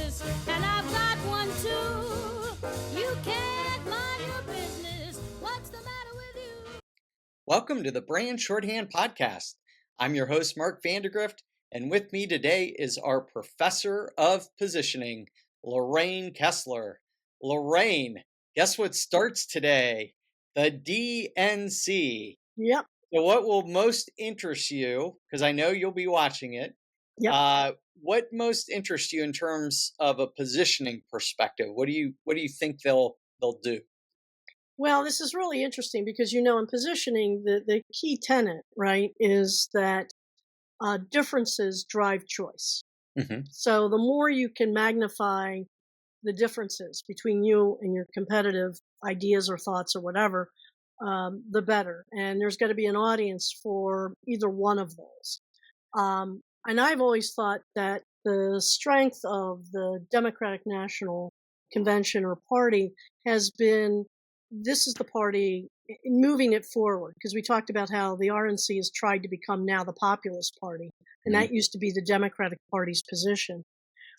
business, and I've got one too. You can't mind your business. What's the matter with you? Welcome to the Brand Shorthand Podcast. I'm your host, Mark Vandergrift, and with me today is our professor of positioning, Lorraine Kessler. Lorraine, guess what starts today? The DNC. Yep. So what will most interest you, because I know you'll be watching it, what most interests you in terms of a positioning perspective? What do you think they'll do? Well, this is really interesting because, in positioning, the key tenet, right, is that differences drive choice. Mm-hmm. So the more you can magnify the differences between you and your competitive ideas or thoughts or whatever, the better. And there's got to be an audience for either one of those. And I've always thought that the strength of the Democratic National Convention or party has been, this is the party moving it forward, because we talked about how the RNC has tried to become now the populist party, and that used to be the Democratic Party's position.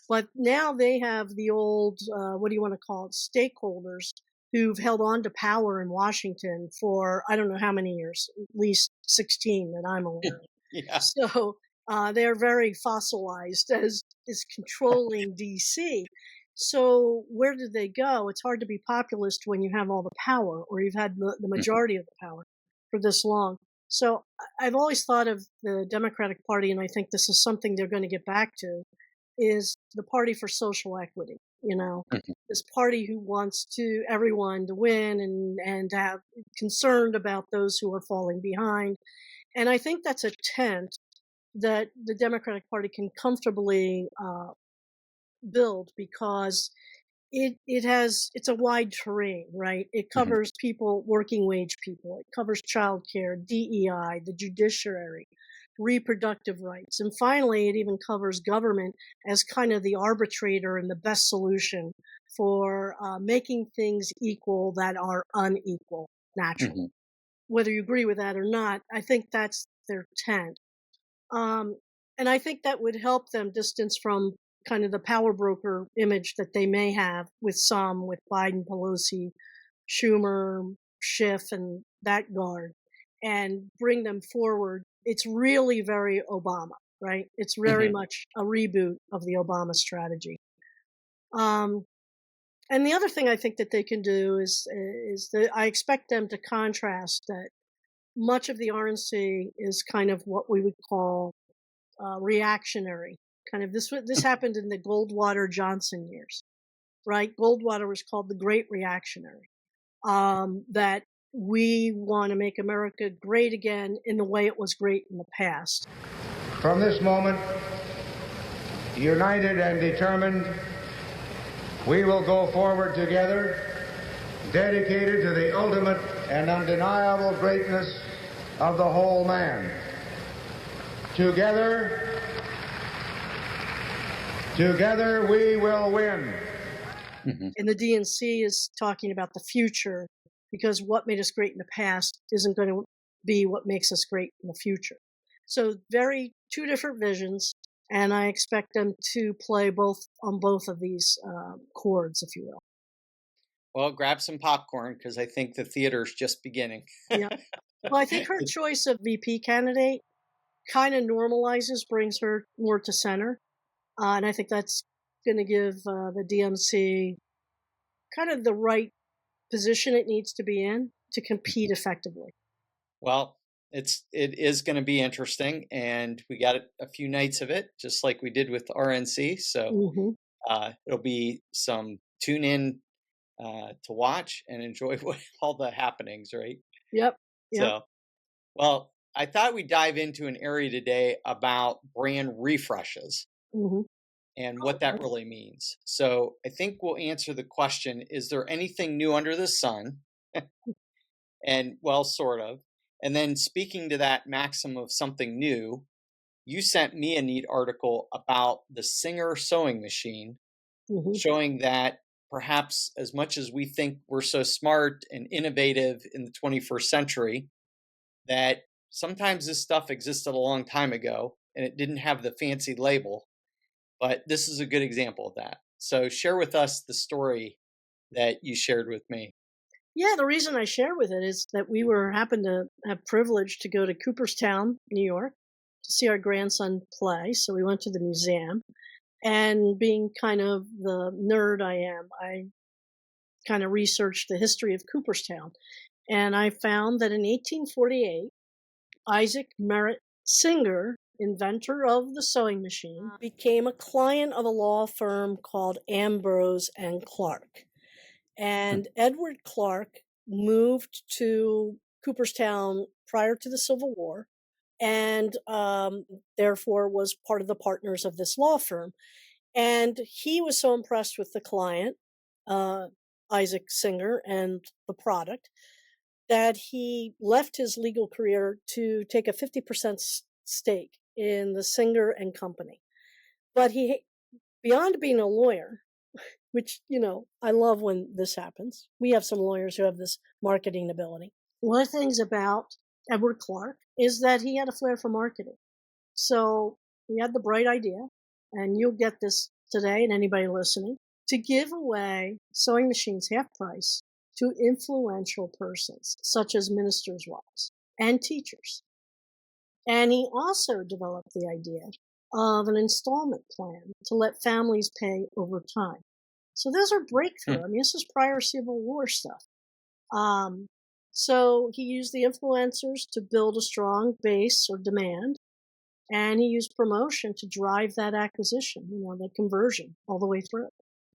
But now they have the old, what do you want to call it, stakeholders who've held on to power in Washington for I don't know how many years, at least 16 that I'm aware of. Yeah. So they're very fossilized as controlling DC. So where did they go? It's hard to be populist when you have all the power, or you've had the majority of the power for this long. So I've always thought of the Democratic Party, and I think this is something they're going to get back to, is the party for social equity. This party who wants everyone to win and have concerned about those who are falling behind. And I think that's a tent that the Democratic Party can comfortably build, because it's a wide terrain, right? It covers people, working wage people. It covers childcare, DEI, the judiciary, reproductive rights. And finally, it even covers government as kind of the arbitrator and the best solution for making things equal that are unequal naturally. Whether you agree with that or not, I think that's their tent. And I think that would help them distance from kind of the power broker image that they may have with Biden, Pelosi, Schumer, Schiff, and that guard, and bring them forward. It's really very Obama, right? It's very much a reboot of the Obama strategy. And the other thing I think that they can do is that I expect them to contrast that much of the RNC is kind of what we would call reactionary. Kind of this happened in the Goldwater-Johnson years, right? Goldwater was called the Great Reactionary. That we want to make America great again in the way it was great in the past. From this moment, united and determined, we will go forward together, dedicated to the ultimate and undeniable greatness of the whole man. Together we will win. And the DNC is talking about the future, because what made us great in the past isn't going to be what makes us great in the future. So two different visions, and I expect them to play on both of these chords, if you will. Well, grab some popcorn, because I think the theater's just beginning. Yeah. Well, I think her choice of VP candidate kind of brings her more to center. And I think that's going to give the DNC kind of the right position it needs to be in to compete effectively. Well, it is going to be interesting, and we got a few nights of it, just like we did with the RNC. So it'll be some tune in to watch and enjoy all the happenings, right? Yep. So, well, I thought we'd dive into an area today about brand refreshes and what that really means. So I think we'll answer the question, is there anything new under the sun? And well, sort of. And then speaking to that maxim of something new, you sent me a neat article about the Singer sewing machine, showing that perhaps as much as we think we're so smart and innovative in the 21st century, that sometimes this stuff existed a long time ago and it didn't have the fancy label. But this is a good example of that. So share with us the story that you shared with me. Yeah, the reason I share with it is that we happened to have privilege to go to Cooperstown, New York, to see our grandson play. So we went to the museum, and being kind of the nerd I am, I kind of researched the history of Cooperstown, and I found that in 1848, Isaac Merritt Singer, inventor of the sewing machine, became a client of a law firm called Ambrose and Clark. And Edward Clark moved to Cooperstown prior to the Civil War, and therefore was part of the partners of this law firm. And he was so impressed with the client, Isaac Singer, and the product, that he left his legal career to take a 50% stake in the Singer and Company. But he, beyond being a lawyer, which, I love when this happens. We have some lawyers who have this marketing ability. One of the things about Edward Clark is that he had a flair for marketing. So he had the bright idea, and you'll get this today, and anybody listening, to give away sewing machines half price to influential persons, such as ministers' wives and teachers. And he also developed the idea of an installment plan to let families pay over time. So those are breakthrough. I mean, this is prior Civil War stuff. So he used the influencers to build a strong base or demand, and he used promotion to drive that acquisition, that conversion all the way through.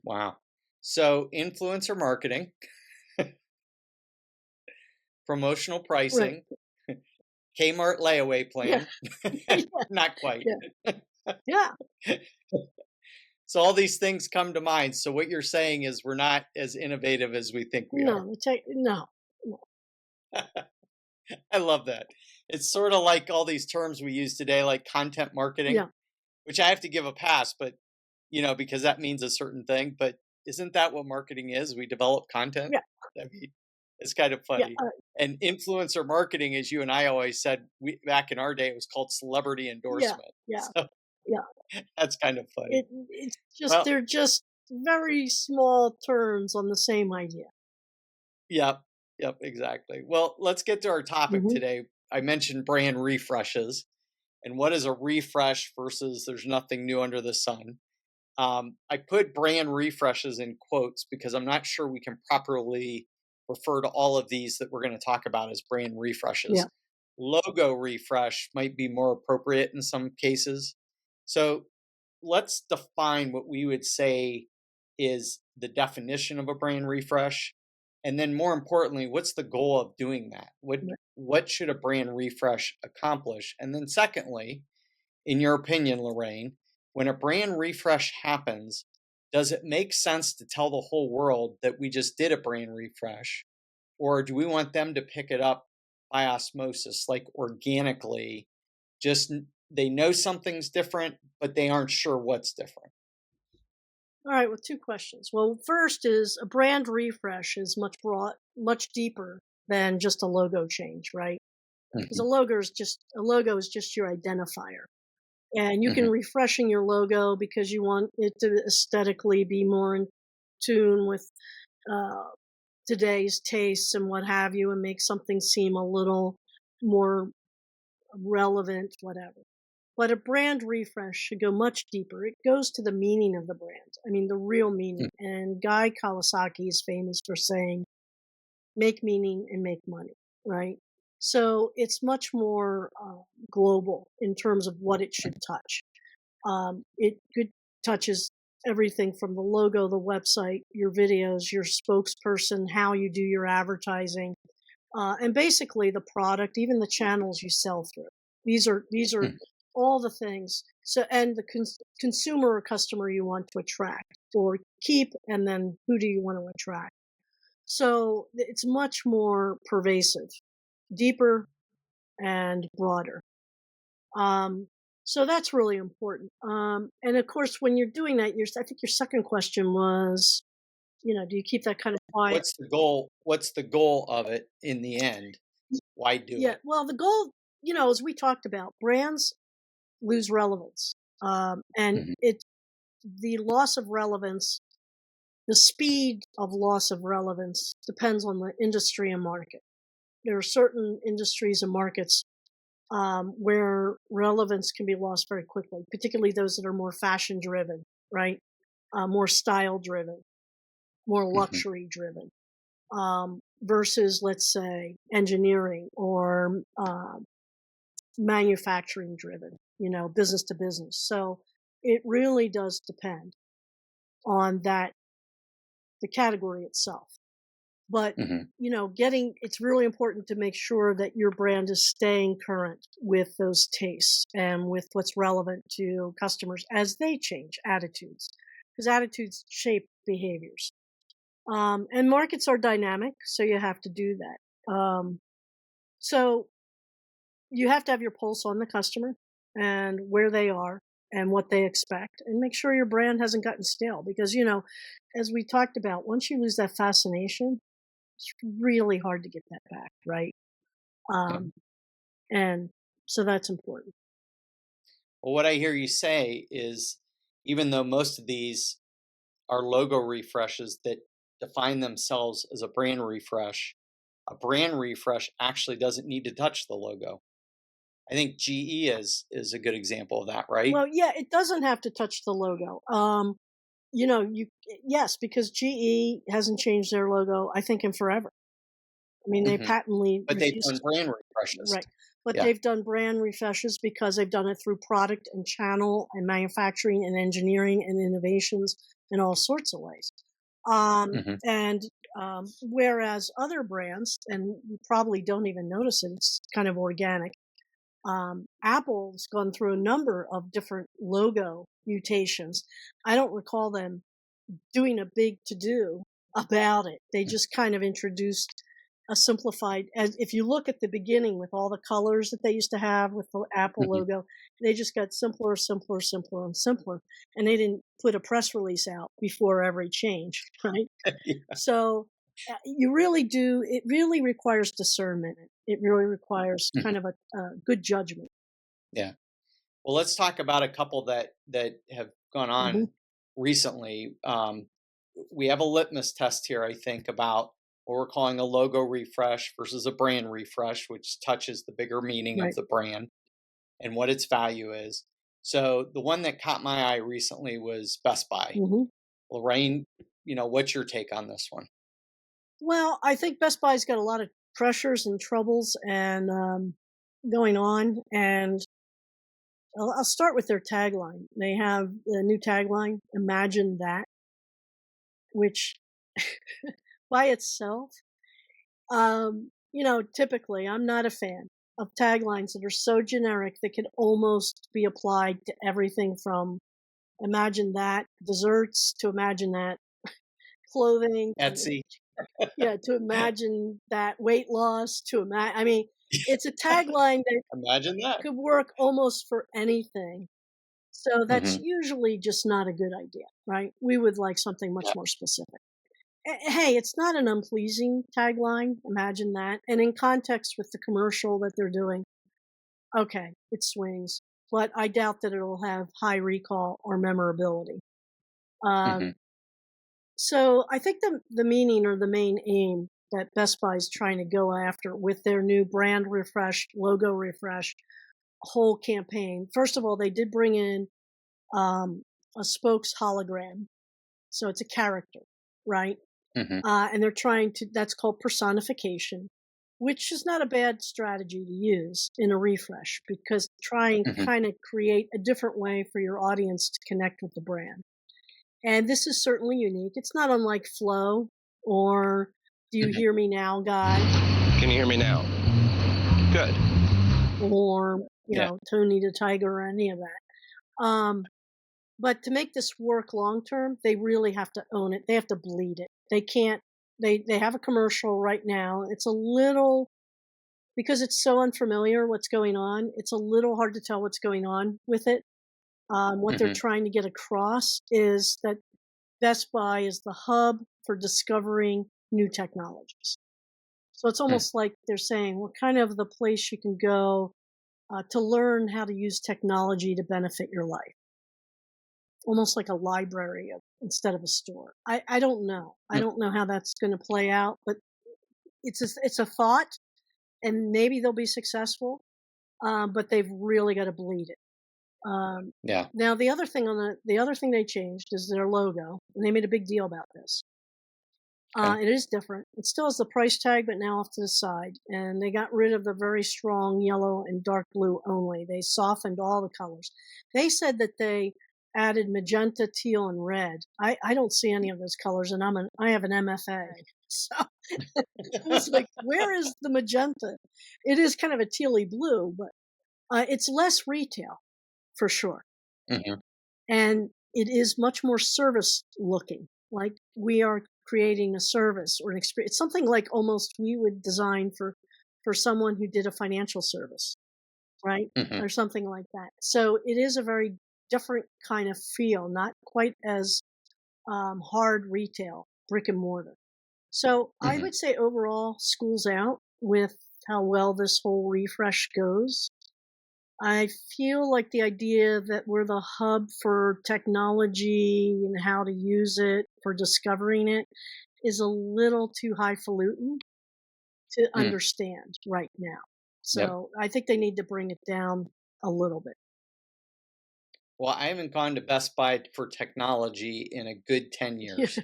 Wow. So influencer marketing, promotional pricing, right. Kmart layaway plan. Yeah. Not quite. Yeah. So all these things come to mind. So what you're saying is we're not as innovative as we think we are. No. I love that. It's sort of like all these terms we use today, like content marketing, which I have to give a pass, but because that means a certain thing. But isn't that what marketing is? We develop content. Yeah. I mean, it's kind of funny. Yeah. And influencer marketing, as you and I always said, back in our day, it was called celebrity endorsement. Yeah. So, that's kind of funny. It's just they're just very small turns on the same idea. Yep, exactly. Well, let's get to our topic today. I mentioned brand refreshes, and what is a refresh versus there's nothing new under the sun. I put brand refreshes in quotes because I'm not sure we can properly refer to all of these that we're going to talk about as brand refreshes. Yeah. Logo refresh might be more appropriate in some cases. So let's define what we would say is the definition of a brand refresh. And then more importantly, what's the goal of doing that? What should a brand refresh accomplish? And then secondly, in your opinion, Lorraine, when a brand refresh happens, does it make sense to tell the whole world that we just did a brand refresh? Or do we want them to pick it up by osmosis, like organically, just they know something's different, but they aren't sure what's different? All right, with two questions. Well, first is a brand refresh is much deeper than just a logo change, right? Because a logo is just your identifier. And you can refreshing your logo because you want it to aesthetically be more in tune with today's tastes and what have you, and make something seem a little more relevant, whatever. But a brand refresh should go much deeper. It goes to the meaning of the brand. I mean, the real meaning. And Guy Kawasaki is famous for saying, make meaning and make money, right? So it's much more global in terms of what it should touch. It touches everything from the logo, the website, your videos, your spokesperson, how you do your advertising, and basically the product, even the channels you sell through. These are all the things. So, and the consumer or customer you want to attract or keep, and then who do you want to attract? So it's much more pervasive, deeper, and broader. So that's really important. And of course, when you're doing that, I think your second question was, do you keep that kind of quiet? What's the goal? What's the goal of it in the end? Why do it? Yeah, well, the goal, as we talked about, brands lose relevance. And the loss of relevance, the speed of loss of relevance depends on the industry and market. There are certain industries and markets where relevance can be lost very quickly, particularly those that are more fashion driven, right? More style driven, more luxury driven, versus, let's say, engineering or manufacturing driven, business to business. So it really does depend on the category itself. But, it's really important to make sure that your brand is staying current with those tastes and with what's relevant to customers as they change attitudes, because attitudes shape behaviors. And markets are dynamic, so you have to do that. So you have to have your pulse on the customer and where they are and what they expect, and make sure your brand hasn't gotten stale. Because, as we talked about, once you lose that fascination, it's really hard to get that back, right? And so that's important. Well, what I hear you say is, even though most of these are logo refreshes that define themselves as a brand refresh actually doesn't need to touch the logo. I think GE is a good example of that, right? Well, yeah, it doesn't have to touch the logo. Yes, because GE hasn't changed their logo, I think, in forever. I mean, they patently But they've done brand refreshes. Right. But they've done brand refreshes because they've done it through product and channel and manufacturing and engineering and innovations in all sorts of ways. And whereas other brands, and you probably don't even notice it, it's kind of organic. Apple's gone through a number of different logo mutations. I don't recall them doing a big to-do about it. They just kind of introduced a simplified, as if you look at the beginning with all the colors that they used to have with the Apple logo, they just got simpler, and simpler. And they didn't put a press release out before every change, right? So you really do, it really requires discernment. It really requires kind of a good judgment. Yeah. Well, let's talk about a couple that have gone on recently. We have a litmus test here, I think, about what we're calling a logo refresh versus a brand refresh, which touches the bigger meaning of the brand and what its value is. So the one that caught my eye recently was Best Buy. Lorraine, what's your take on this one? Well, I think Best Buy's got a lot of pressures and troubles and going on. And I'll start with their tagline. They have the new tagline, "Imagine That," which by itself, typically I'm not a fan of taglines that are so generic that could almost be applied to everything from imagine that desserts to imagine that clothing. Etsy. To imagine that weight loss to I mean, it's a tagline that imagine that could work almost for anything. So that's usually just not a good idea, right? We would like something much more specific. Hey, it's not an unpleasing tagline. Imagine that. And in context with the commercial that they're doing, okay, it swings. But I doubt that it'll have high recall or memorability. So I think the meaning or the main aim that Best Buy is trying to go after with their new brand refresh, logo refresh, whole campaign. First of all, they did bring in a spokes hologram. So it's a character, right? And they're trying to, that's called personification, which is not a bad strategy to use in a refresh, because trying to kind of create a different way for your audience to connect with the brand. And this is certainly unique. It's not unlike Flow or Do You Hear Me Now Guy. Can you hear me now? Good. Or, Tony the Tiger or any of that. But to make this work long term, they really have to own it. They have to bleed it. They can't, they have a commercial right now. It's a little, because it's so unfamiliar what's going on, it's a little hard to tell what's going on with it. What they're trying to get across is that Best Buy is the hub for discovering new technologies. So it's almost like they're saying, we're kind of the place you can go to learn how to use technology to benefit your life. almost like a library instead of a store. I don't know. I don't know how that's going to play out, but it's a thought, and maybe they'll be successful. But they've really got to bleed it. Yeah. Now the other thing the other thing they changed is their logo, and they made a big deal about this. Okay. It is different. It still has the price tag, but now off to the side. And they got rid of the very strong yellow and dark blue only. They softened all the colors. They said that they added magenta, teal, and red. I don't see any of those colors, and I have an MFA. So I was like, where is the magenta? It is kind of a tealy blue, but it's less retail for sure. Mm-hmm. And it is much more service looking, like we are creating a service or an experience. It's something like almost we would design for someone who did a financial service, right? Mm-hmm. Or something like that. So it is a very different kind of feel, not quite as hard retail, brick and mortar. So I Mm-hmm. would say overall, school's out with how well this whole refresh goes. I feel like the idea that we're the hub for technology and how to use it for discovering it is a little too highfalutin to understand right now. Yep. So I think they need to bring it down a little bit. Well, I haven't gone to Best Buy for technology in a good 10 years.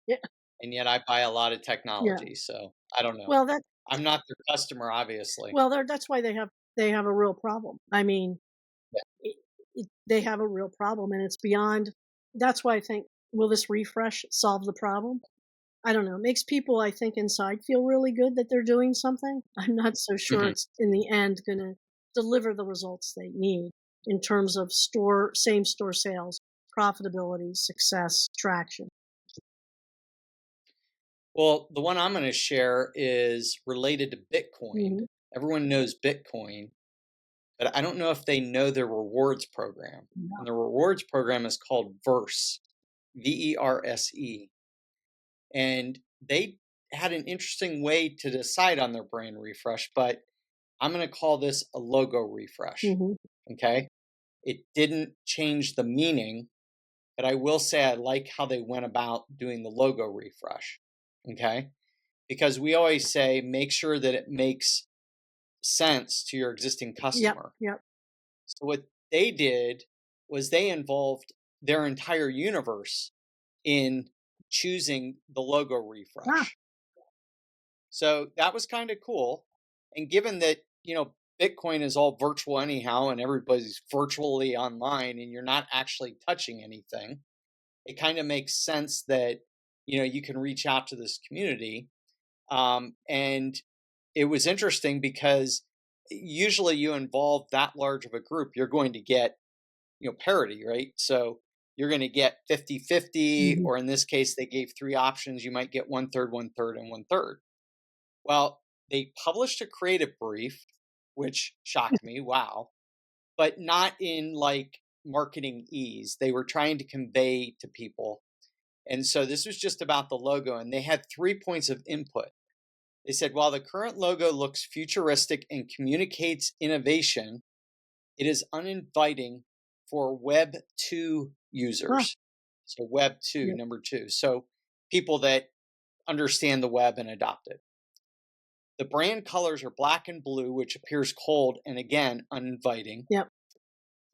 Yeah. And yet I buy a lot of technology. So I don't know. Well, I'm not their customer, obviously. well, that's why they have a real problem. I mean, Yeah. they have a real problem, and it's beyond. That's why I think, will this refresh solve the problem? I don't know. It makes people, I think, inside feel really good that they're doing something. I'm not so sure Mm-hmm. it's in the end going to deliver the results they need in terms of same store sales, profitability, success, traction. Well, the one I'm going to share is related to Bitcoin. Mhm. Everyone knows Bitcoin, but I don't know if they know their rewards program. No. And the rewards program is called Verse, VERSE. And they had an interesting way to decide on their brand refresh, but I'm going to call this a logo refresh. Mhm. Okay. It didn't change the meaning, but I will say I like how they went about doing the logo refresh. Okay. Because we always say make sure that it makes sense to your existing customer. Yep. So what they did was they involved their entire universe in choosing the logo refresh. So that was kind of cool. And given that, Bitcoin is all virtual anyhow, and everybody's virtually online and you're not actually touching anything, it kind of makes sense that, you can reach out to this community. And it was interesting because usually you involve that large of a group, you're going to get, parity, right? So you're going to get 50-50, or in this case, they gave 3 options. You might get 1/3, 1/3, and 1/3. Well, they published a creative brief, which shocked me. Wow. But not in like marketing ease. They were trying to convey to people. And so this was just about the logo, and they had 3 points of input. They said, while the current logo looks futuristic and communicates innovation, it is uninviting for Web 2 users. So Web 2, number 2. So people that understand the web and adopt it. The brand colors are black and blue, which appears cold and again uninviting. Yep.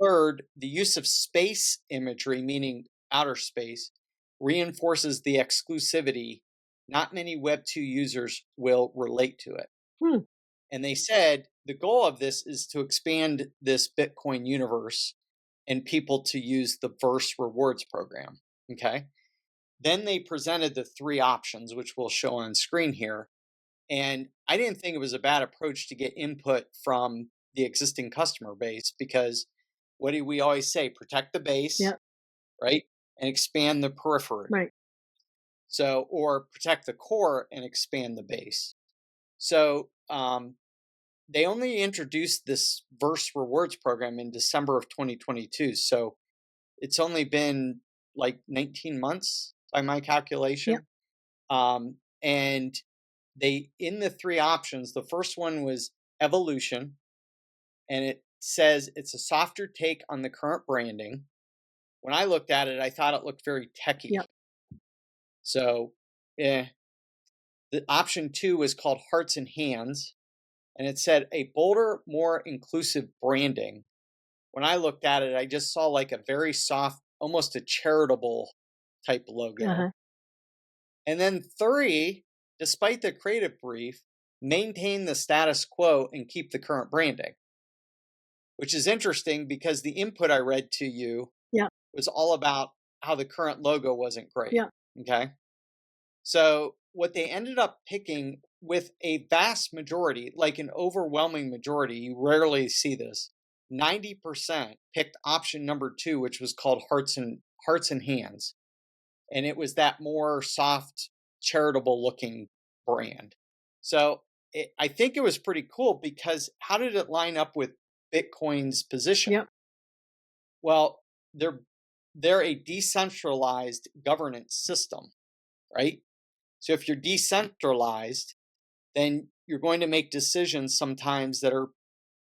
Third, the use of space imagery, meaning outer space, reinforces the exclusivity. Not many Web 2 users will relate to it. And they said the goal of this is to expand this Bitcoin universe and people to use the Verse rewards program. Okay. Then they presented the 3 options, which we'll show on screen here. And I didn't think it was a bad approach to get input from the existing customer base, because what do we always say? Protect the base, right? And expand the periphery. Right. So, or protect the core and expand the base. So, they only introduced this Verse rewards program in December of 2022. So it's only been like 19 months by my calculation. And they, in the 3 options, the first one was evolution, and it says it's a softer take on the current branding. when I looked at it, I thought it looked very techy. Yep. So, the option 2 was called Hearts and Hands, and it said a bolder, more inclusive branding. When I looked at it, I just saw like a very soft, almost a charitable type logo. Uh-huh. And then 3, despite the creative brief, maintain the status quo and keep the current branding, which is interesting because the input I read to you was all about how the current logo wasn't great. Yeah. Okay. So what they ended up picking with a vast majority, like an overwhelming majority, you rarely see this, 90% picked option number 2, which was called Hearts and Hands. And it was that more soft, charitable looking brand. So I think it was pretty cool because how did it line up with Bitcoin's position? Yep. Well, they're a decentralized governance system, right? So if you're decentralized, then you're going to make decisions sometimes that are,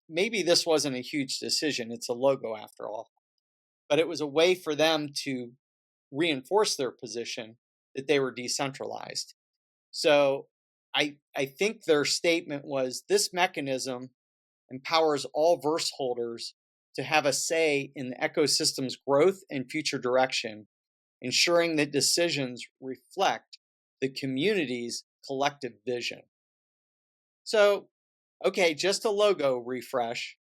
maybe this wasn't a huge decision. It's a logo after all. But it was a way for them to reinforce their position that they were decentralized. So I think their statement was this mechanism empowers all verse holders to have a say in the ecosystem's growth and future direction, ensuring that decisions reflect the community's collective vision. So, okay, just a logo refresh,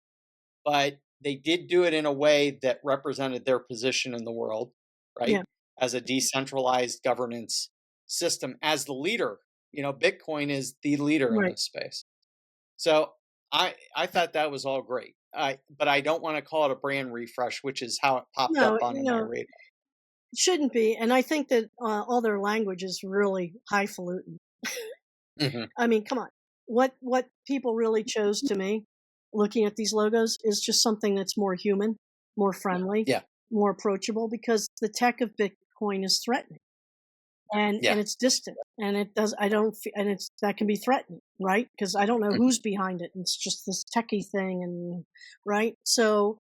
but they did do it in a way that represented their position in the world, right? Yeah. As a decentralized governance system, as the leader. Bitcoin is the leader in this space. So I thought that was all great. But I don't want to call it a brand refresh, which is how it popped up on my radar. It shouldn't be. And I think that all their language is really highfalutin. Mm-hmm. I mean, come on. What people really chose to me, looking at these logos, is just something that's more human, more friendly, more approachable, because the tech of Bitcoin is threatening. And it's distant, and that can be threatening, right? Because I don't know who's behind it. It's just this techie thing, and right. So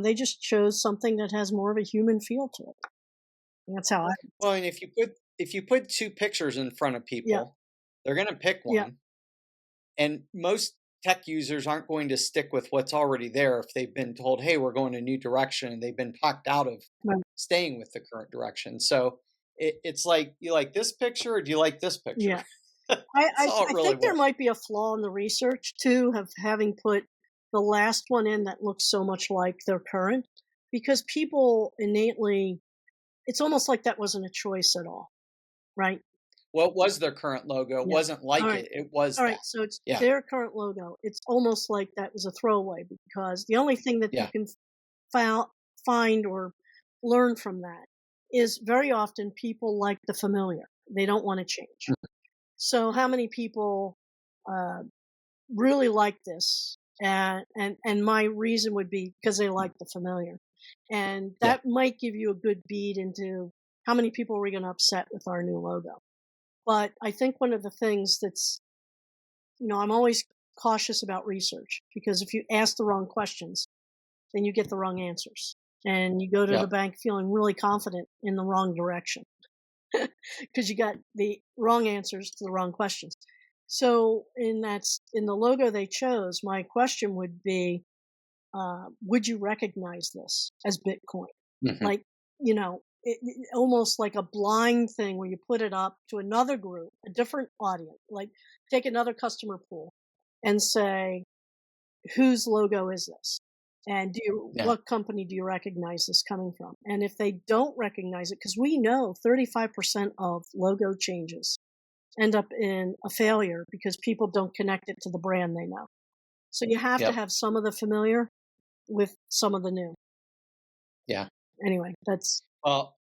they just chose something that has more of a human feel to it. And that's how I. Well, and if you put 2 pictures in front of people, they're going to pick one. Yeah. And most tech users aren't going to stick with what's already there if they've been told, "Hey, we're going a new direction," and they've been talked out of staying with the current direction. So it's like, you like this picture or do you like this picture? Yeah. I think there might be a flaw in the research too, of having put the last one in that looks so much like their current, because people innately, it's almost like that wasn't a choice at all, right? What was their current logo? It wasn't like it. It was all that. right. So it's their current logo. It's almost like that was a throwaway, because the only thing that you can find or learn from that is very often people like the familiar. They don't want to change. So how many people really like this? And my reason would be because they like the familiar. And that might give you a good bead into how many people are we going to upset with our new logo. But I think one of the things that's, I'm always cautious about research, because if you ask the wrong questions, then you get the wrong answers. And you go to the bank feeling really confident in the wrong direction because you got the wrong answers to the wrong questions. So in the logo they chose, my question would be, would you recognize this as Bitcoin? Mm-hmm. Like, almost like a blind thing where you put it up to another group, a different audience, like take another customer pool and say, whose logo is this? And what company do you recognize this coming from? And if they don't recognize it, because we know 35% of logo changes end up in a failure because people don't connect it to the brand they know. So you have to have some of the familiar with some of the new. Yeah. Anyway, that's. Well,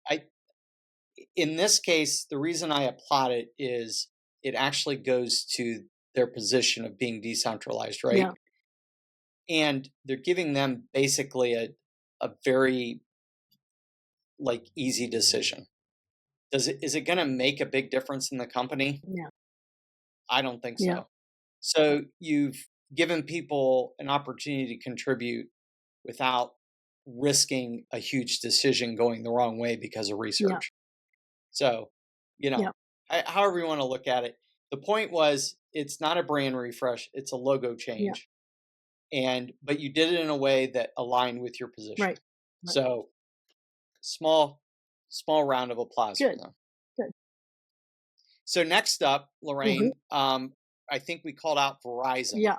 in this case, the reason I applaud it is it actually goes to their position of being decentralized, right? Yeah. And they're giving them basically a very easy decision. Is it going to make a big difference in the company? Yeah. I don't think so. Yeah. So you've given people an opportunity to contribute without risking a huge decision going the wrong way because of research. So, however you want to look at it, the point was it's not a brand refresh, it's a logo change. But you did it in a way that aligned with your position. Right. So small round of applause for them. Good. So next up, Lorraine, I think we called out Verizon. Yeah.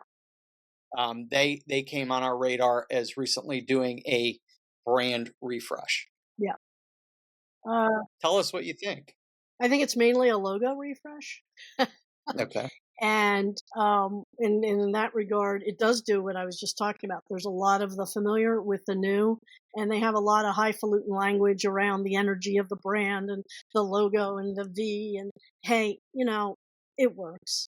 They came on our radar as recently doing a brand refresh. Yeah. Tell us what you think. I think it's mainly a logo refresh. Okay. And in that regard, it does do what I was just talking about. There's a lot of the familiar with the new, and they have a lot of highfalutin language around the energy of the brand and the logo and the V. And hey, it works.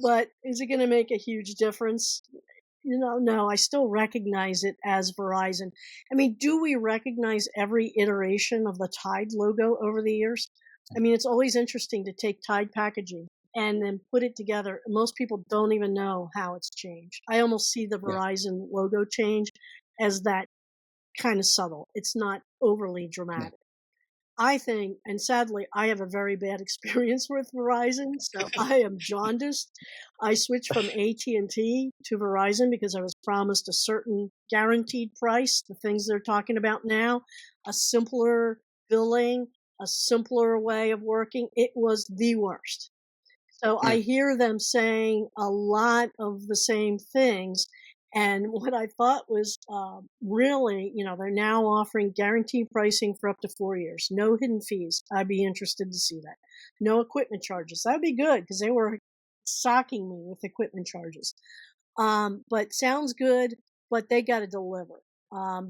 But is it going to make a huge difference? No, I still recognize it as Verizon. I mean, do we recognize every iteration of the Tide logo over the years? I mean, it's always interesting to take Tide packaging and then put it together. Most people don't even know how it's changed. I almost see the Verizon logo change as that kind of subtle. It's not overly dramatic. I think, and sadly, I have a very bad experience with Verizon, so I am jaundiced. I switched from AT&T to Verizon because I was promised a certain guaranteed price, the things they're talking about now, a simpler billing, a simpler way of working. It was the worst. So I hear them saying a lot of the same things. And what I thought was really, they're now offering guaranteed pricing for up to 4 years. No hidden fees. I'd be interested to see that. No equipment charges. That would be good because they were socking me with equipment charges. But sounds good, but they got to deliver.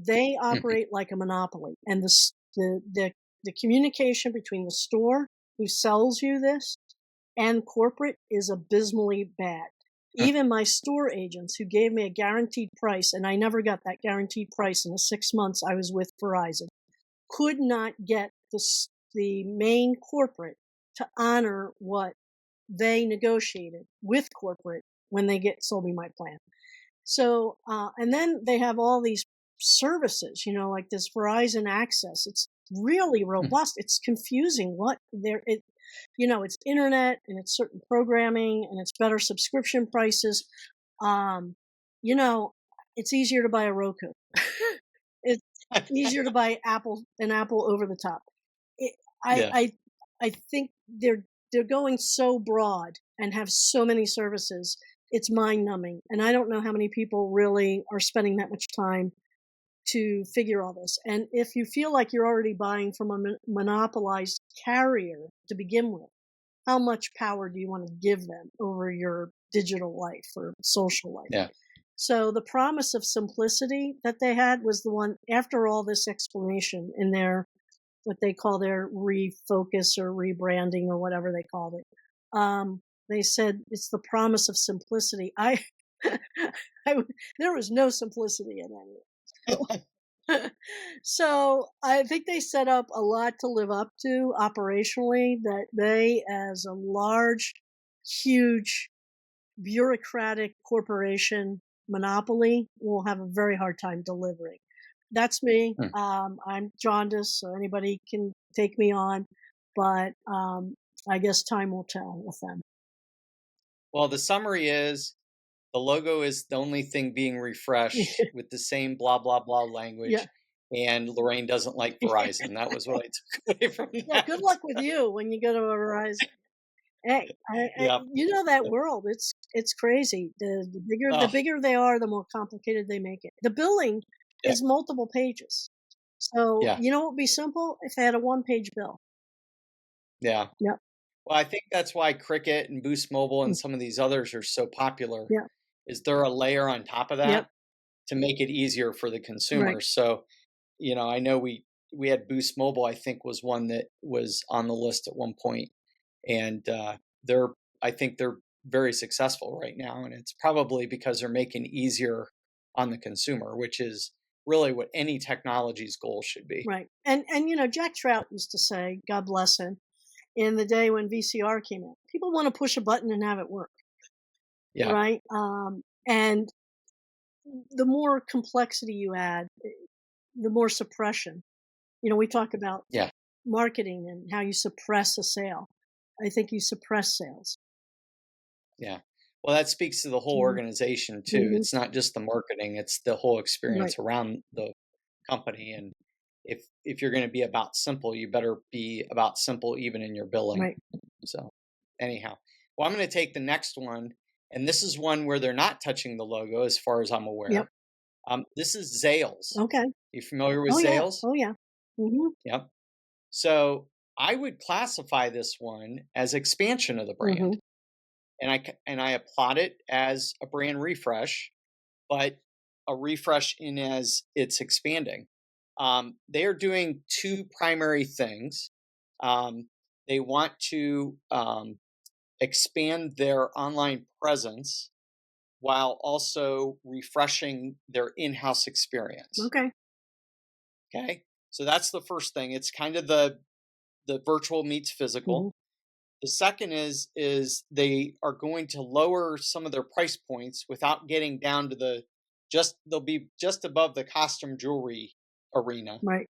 They operate like a monopoly. And the communication between the store who sells you this and corporate is abysmally bad. Even my store agents who gave me a guaranteed price, and I never got that guaranteed price in the 6 months I was with Verizon, could not get the main corporate to honor what they negotiated with corporate when they sold me my plan. So, and then they have all these services, like this Verizon Access. It's really robust. It's confusing it's internet and it's certain programming and it's better subscription prices. It's easier to buy a Roku. It's easier to buy an Apple over the top. I think they're going so broad and have so many services. It's mind numbing. And I don't know how many people really are spending that much time to figure all this. And if you feel like you're already buying from a monopolized carrier to begin with, how much power do you want to give them over your digital life or social life? Yeah. So the promise of simplicity that they had was the one after all this explanation in their, what they call their refocus or rebranding or whatever they called it. They said it's the promise of simplicity. There was no simplicity in any of it. So I think they set up a lot to live up to operationally, that they, as a large, huge, bureaucratic corporation monopoly, will have a very hard time delivering. That's me. I'm jaundiced, so anybody can take me on, but I guess time will tell with them. Well, the summary is the logo is the only thing being refreshed with the same blah, blah, blah language. Yeah. And Lorraine doesn't like Verizon. That was what I took away from that. Yeah, good luck with you when you go to a Verizon. Hey, that world. It's crazy. The bigger they are, the more complicated they make it. The billing is multiple pages. So, what would be simple if they had a one-page bill? Yeah. Yep. Well, I think that's why Cricket and Boost Mobile and some of these others are so popular. Yeah. Is there a layer on top of that to make it easier for the consumer? Right. So, I know we had Boost Mobile, I think was one that was on the list at one point. And I think they're very successful right now. And it's probably because they're making it easier on the consumer, which is really what any technology's goal should be. Right. And Jack Trout used to say, God bless him, in the day when VCR came out, people want to push a button and have it work. Yeah. Right. And the more complexity you add, the more suppression. We talk about Yeah. marketing and how you suppress a sale. I think you suppress sales. Yeah. Well, that speaks to the whole Mhm. organization too. Mhm. It's not just the marketing, it's the whole Right. experience around the company. And if you're going to be about simple, you better be about simple even in your billing. Right. So anyhow, well, I'm going to take the next one, and this is one where they're not touching the logo as far as I'm aware. Yep. This is Zales. Okay. You familiar with Oh yeah. Zales? Oh yeah. Hmm. Yep. So I would classify this one as expansion of the brand. Hmm. And I applaud it as a brand refresh, but a refresh in as it's expanding. They are doing two primary things. They want to expand their online presence while also refreshing their in-house experience. Okay. So that's the first thing. It's kind of the virtual meets physical. Hmm. The second is they are going to lower some of their price points without getting down to they'll be just above the costume jewelry arena, Right.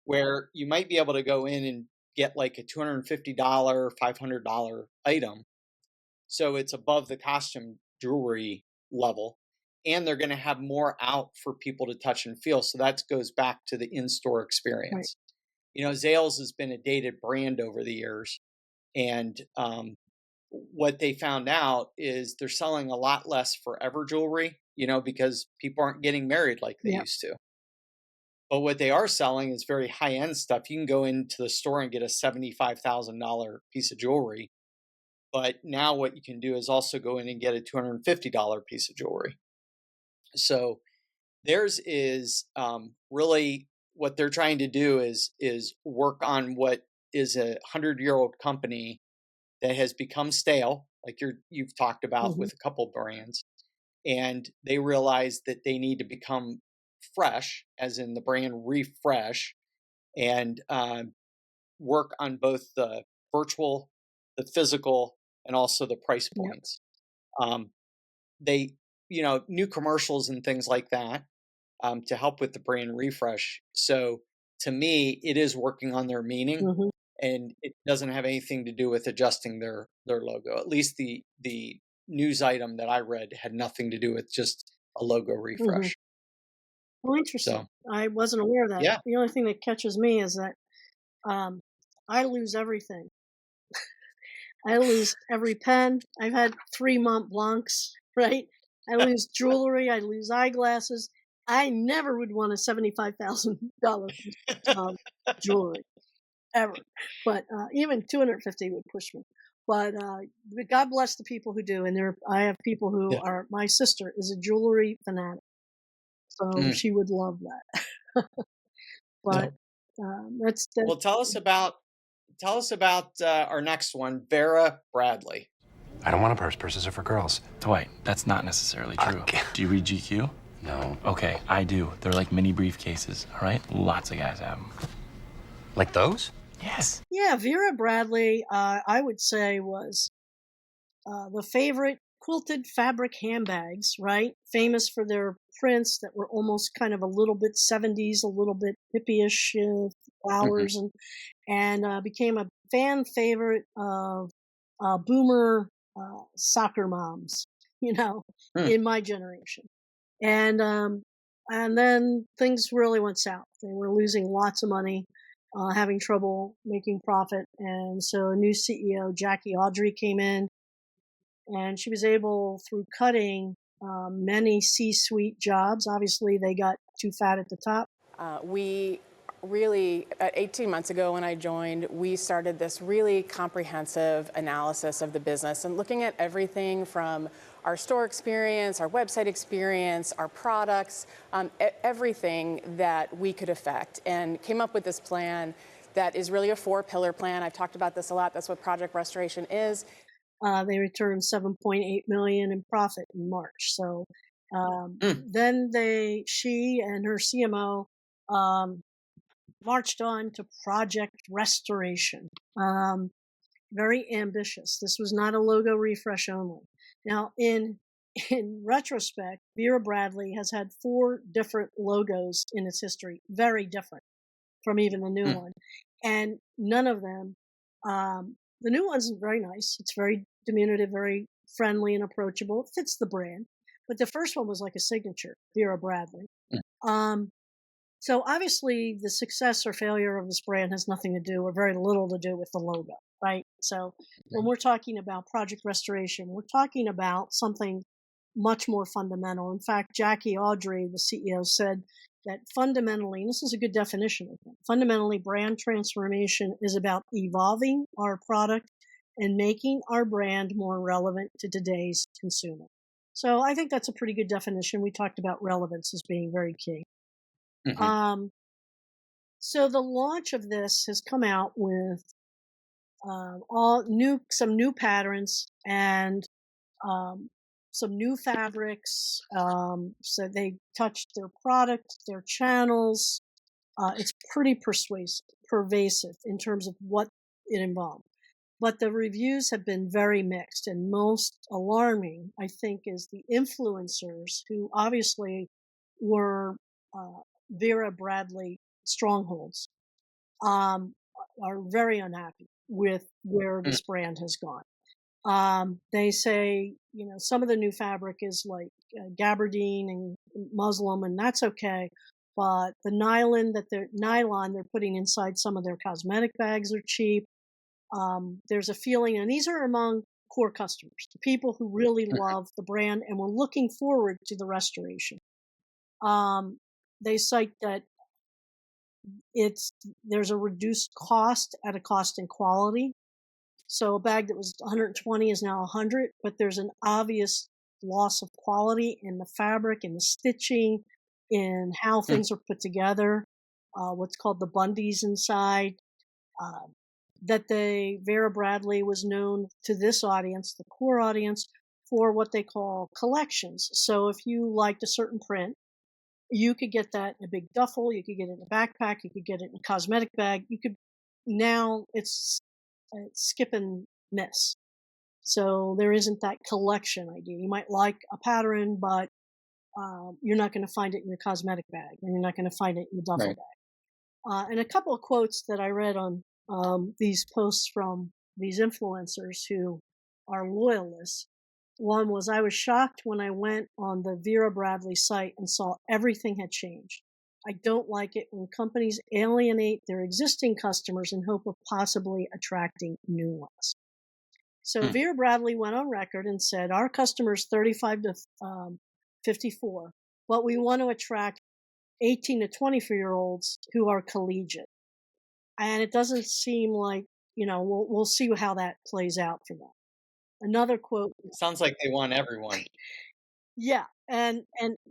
where you might be able to go in and get like a $250, $500 item. So it's above the costume jewelry level. And they're going to have more out for people to touch and feel. So that goes back to the in-store experience. Right. Zales has been a dated brand over the years. And what they found out is they're selling a lot less forever jewelry, because people aren't getting married like they used to. But what they are selling is very high-end stuff. You can go into the store and get a $75,000 piece of jewelry. But now what you can do is also go in and get a $250 piece of jewelry. So theirs is really what they're trying to do is work on what is a 100-year-old company that has become stale, like you've talked about with a couple brands, and they realize that they need to become fresh, as in the brand refresh, and work on both the virtual, the physical, and also the price points. They, new commercials and things like that to help with the brand refresh. So to me, it is working on their meaning. And it doesn't have anything to do with adjusting their logo. At least the news item that I read had nothing to do with just a logo refresh. Well, interesting. So I wasn't aware of that. yeah, The only thing that catches me is that I lose everything. I lose every pen. I've had 3 Mont Blancs, right? I lose jewelry. I lose eyeglasses. I never would want a $75,000 jewelry ever, but even 250 would push me. But God bless the people who do, and I have people who yeah. are. My sister is a jewelry fanatic, so she would love that. But that's Well, tell us about our next one, Vera Bradley. I don't want a purse. Purses are for girls. Dwight, that's not necessarily true. Do you read GQ? No. Okay, I do. They're like mini briefcases, all right? Lots of guys have them. Like those? Yes. Yeah, Vera Bradley, I would say, was the favorite quilted fabric handbags, right? Famous for their prints that were almost kind of a little bit 70s, a little bit hippie-ish flowers, and became a fan favorite of boomer soccer moms, in my generation. And then things really went south. They were losing lots of money, having trouble making profit, and so a new CEO, Jackie Audrey, came in, and she was able, through cutting many C-suite jobs. Obviously, they got too fat at the top. We really, 18 months ago when I joined, we started this really comprehensive analysis of the business and looking at everything from our store experience, our website experience, our products, everything that we could affect, and came up with this plan that is really a 4-pillar plan. I've talked about this a lot. That's what Project Restoration is. They returned $7.8 million in profit in March. So then she and her CMO marched on to Project Restoration. Very ambitious. This was not a logo refresh only. Now, in in retrospect, Vera Bradley has had 4 different logos in its history, very different from even the new one. And none of them, the new one's very nice. It's very diminutive, very friendly and approachable. It fits the brand. But the first one was like a signature, Vera Bradley. So obviously the success or failure of this brand has nothing to do or very little to do with the logo, right? So when we're talking about project restoration, we're talking about something much more fundamental. In fact, Jackie Audrey, the CEO, said that fundamentally, and this is a good definition of it, fundamentally brand transformation is about evolving our product and making our brand more relevant to today's consumer. So I think that's a pretty good definition. We talked about relevance as being very key. So the launch of this has come out with some new patterns and some new fabrics. So they touched their product, their channels. It's pretty pervasive in terms of what it involved. But the reviews have been very mixed, and most alarming, I think, is the influencers who obviously were Vera Bradley strongholds, are very unhappy with where this brand has gone. They say, some of the new fabric is like gabardine and muslin, and that's okay. But the nylon they're putting inside some of their cosmetic bags are cheap. There's a feeling, and these are among core customers, the people who really love the brand and were looking forward to the restoration. They cite that there's a reduced cost at a cost and quality. So a bag that was 120 is now 100, but there's an obvious loss of quality in the fabric, in the stitching, in how things are put together, what's called the bundies inside. That Vera Bradley was known to this audience, the core audience, for what they call collections. So if you liked a certain print, you could get that in a big duffel, you could get it in a backpack, you could get it in a cosmetic bag. Now it's skip and miss. So there isn't that collection idea. You might like a pattern, but you're not going to find it in your cosmetic bag, and you're not going to find it in the duffel bag. And a couple of quotes that I read on these posts from these influencers who are loyalists. One was, I was shocked when I went on the Vera Bradley site and saw everything had changed. I don't like it when companies alienate their existing customers in hope of possibly attracting new ones. So Vera Bradley went on record and said, our customers 35 to 54, but we want to attract 18 to 24-year-olds who are collegiate. And it doesn't seem like, we'll see how that plays out for them. Another quote. Sounds like they want everyone. Yeah. And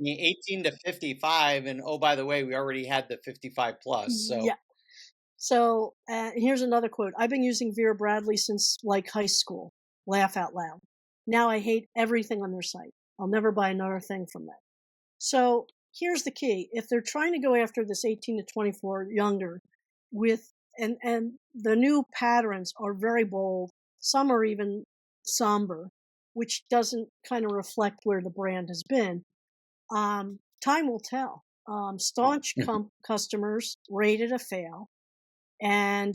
18 to 55. And oh, by the way, we already had the 55 plus. So yeah. So here's another quote. I've been using Vera Bradley since like high school. Laugh out loud. Now I hate everything on their site. I'll never buy another thing from them. So here's the key. If they're trying to go after this 18 to 24 younger and the new patterns are very bold, some are even somber, which doesn't kind of reflect where the brand has been. Time will tell. Staunch customers rated a fail, and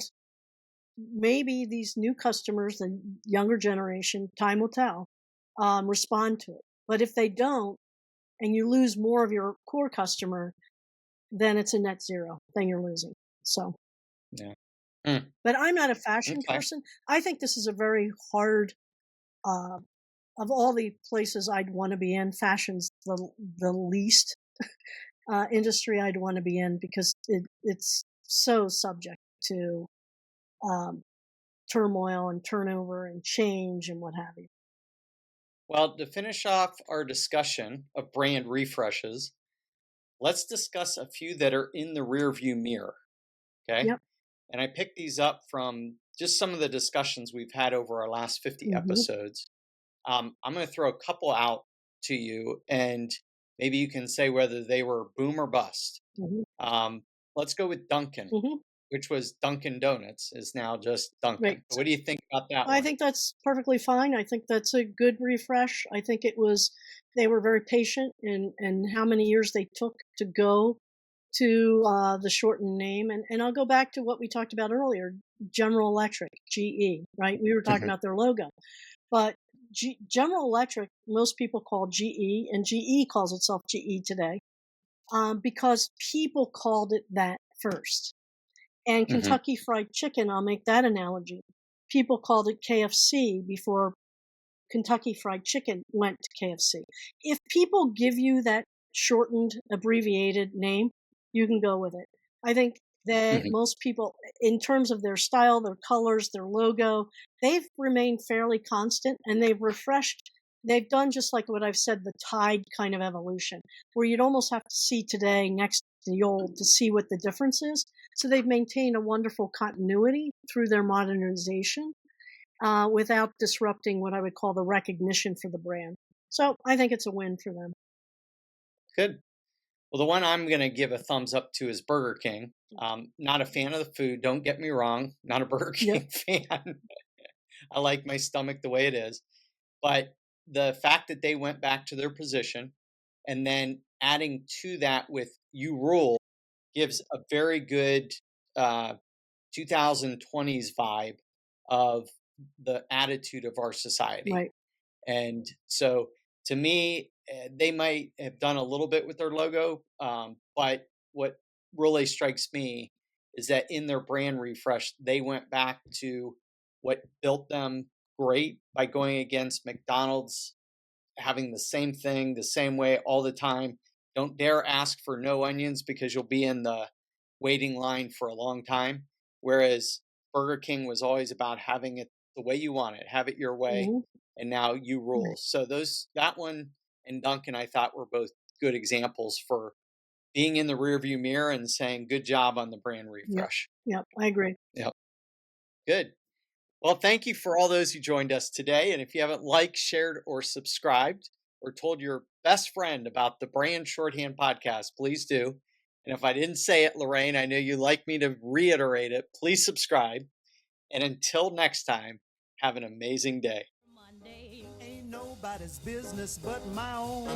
maybe these new customers, the younger generation, time will tell, respond to it. But if they don't, and you lose more of your core customer, then it's a net zero. Then you're losing. So, yeah. But I'm not a fashion person. I think this is a very hard. Of all the places I'd want to be in, fashion's the least industry I'd want to be in, because it's so subject to turmoil and turnover and change and what have you. Well, to finish off our discussion of brand refreshes, let's discuss a few that are in the rearview mirror. Okay. Yep. And I picked these up from just some of the discussions we've had over our last 50 episodes. I'm going to throw a couple out to you, and maybe you can say whether they were boom or bust. Let's go with Dunkin'. which was Dunkin' Donuts, is now just Dunkin'. Right. What do you think about that I one? think that's perfectly fine. I think that's a good refresh. I think they were very patient in how many years they took to go to the shortened name. And I'll go back to what we talked about earlier, General Electric, GE, right? We were talking Mhm. about their logo. But General Electric, most people call GE, and GE calls itself GE today because people called it that first. And Mhm. Kentucky Fried Chicken, I'll make that analogy. People called it KFC before Kentucky Fried Chicken went to KFC. If people give you that shortened, abbreviated name, you can go with it. I think that Mhm. most people, in terms of their style, their colors, their logo, they've remained fairly constant and they've refreshed. They've done just like what I've said, the Tide kind of evolution, where you'd almost have to see today next to the old to see what the difference is. So they've maintained a wonderful continuity through their modernization without disrupting what I would call the recognition for the brand. So I think it's a win for them. Good. Well, the one I'm going to give a thumbs up to is Burger King. Not a fan of the food. Don't get me wrong. Not a Burger Yep. King fan. I like my stomach the way it is. But the fact that they went back to their position and then adding to that with You Rule gives a very good 2020s vibe of the attitude of our society. Right. And so to me, they might have done a little bit with their logo, but what really strikes me is that in their brand refresh, they went back to what built them great by going against McDonald's, having the same thing the same way all the time. Don't dare ask for no onions because you'll be in the waiting line for a long time. Whereas Burger King was always about having it the way you want it, have it your way, Hmm. and now You Rule. Right. So that one and Duncan I thought were both good examples for being in the rearview mirror and saying good job on the brand Yep. refresh. Yep. I agree. Yep. Good. Well, thank you for all those who joined us today. And if you haven't liked, shared, or subscribed, or told your best friend about the Brand Shorthand podcast, please do. And if I didn't say it, Lorraine, I know you like me to reiterate it. Please subscribe. And until next time, have an amazing day. Monday. Ain't nobody's business but my own.